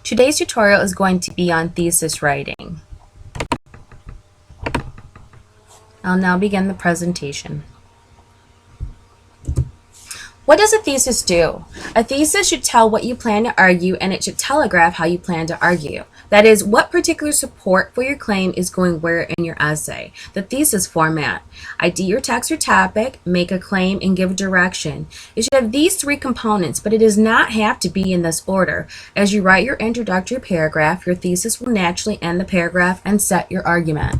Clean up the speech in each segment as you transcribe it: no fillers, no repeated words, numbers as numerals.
Today's tutorial is going to be on thesis writing. I'll now begin the presentation. What does a thesis do? A thesis should tell what you plan to argue, and it should telegraph how you plan to argue. That is, what particular support for your claim is going where in your essay. The thesis format. ID your text or topic, make a claim, and give direction. It should have these three components, but it does not have to be in this order. As you write your introductory paragraph, your thesis will naturally end the paragraph and set your argument.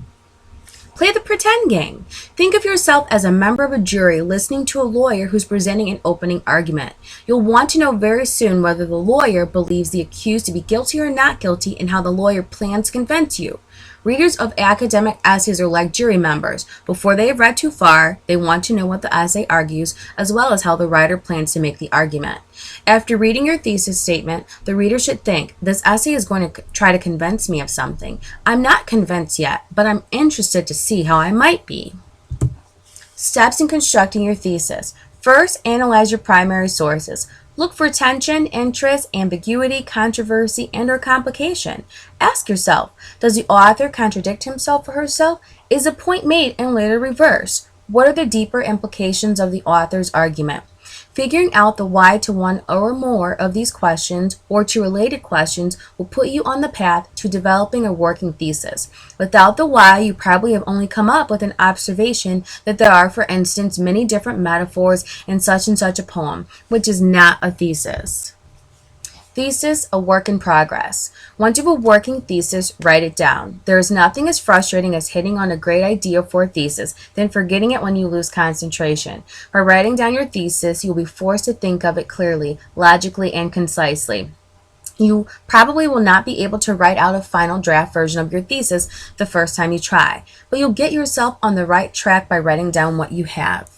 Play the pretend game. Think of yourself as a member of a jury listening to a lawyer who's presenting an opening argument. You'll want to know very soon whether the lawyer believes the accused to be guilty or not guilty and how the lawyer plans to convince you. Readers of academic essays are like jury members. Before they have read too far, they want to know what the essay argues, as well as how the writer plans to make the argument. After reading your thesis statement, the reader should think, this essay is going to try to convince me of something. I'm not convinced yet, but I'm interested to see how I might be. Steps in constructing your thesis. First, analyze your primary sources. Look for tension, interest, ambiguity, controversy, and/or complication. Ask yourself, does the author contradict himself or herself? Is a point made and later reversed? What are the deeper implications of the author's argument? Figuring out the why to one or more of these questions or to related questions will put you on the path to developing a working thesis. Without the why, you probably have only come up with an observation that there are, for instance, many different metaphors in such and such a poem, which is not a thesis. Thesis, a work in progress. Once you have a working thesis, write it down. There is nothing as frustrating as hitting on a great idea for a thesis, then forgetting it when you lose concentration. By writing down your thesis, you'll be forced to think of it clearly, logically, and concisely. You probably will not be able to write out a final draft version of your thesis the first time you try, but you'll get yourself on the right track by writing down what you have.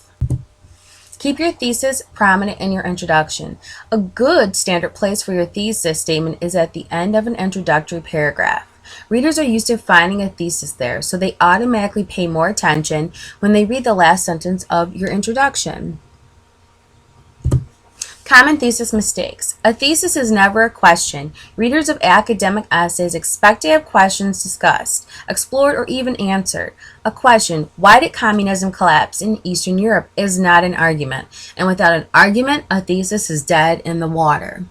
Keep your thesis prominent in your introduction. A good standard place for your thesis statement is at the end of an introductory paragraph. Readers are used to finding a thesis there, so they automatically pay more attention when they read the last sentence of your introduction. Common thesis mistakes. A thesis is never a question. Readers of academic essays expect to have questions discussed, explored, or even answered. A question, why did communism collapse in Eastern Europe, is not an argument. And without an argument, a thesis is dead in the water.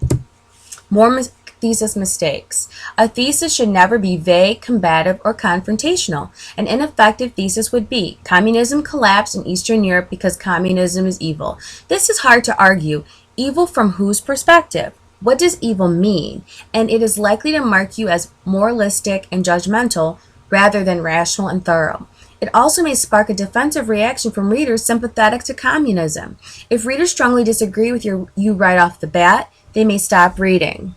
More thesis mistakes. A thesis should never be vague, combative, or confrontational. An ineffective thesis would be, communism collapsed in Eastern Europe because communism is evil. This is hard to argue. Evil from whose perspective? What does evil mean? And it is likely to mark you as moralistic and judgmental rather than rational and thorough. It also may spark a defensive reaction from readers sympathetic to communism. If readers strongly disagree with you right off the bat, they may stop reading.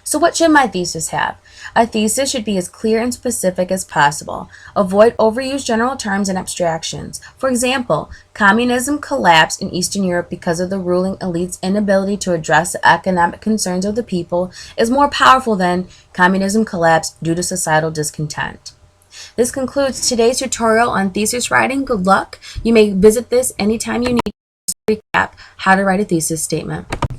So what should my thesis have? A thesis should be as clear and specific as possible. Avoid overused general terms and abstractions. For example, communism collapsed in Eastern Europe because of the ruling elite's inability to address the economic concerns of the people is more powerful than communism collapsed due to societal discontent. This concludes today's tutorial on thesis writing. Good luck. You may visit this anytime you need to recap how to write a thesis statement.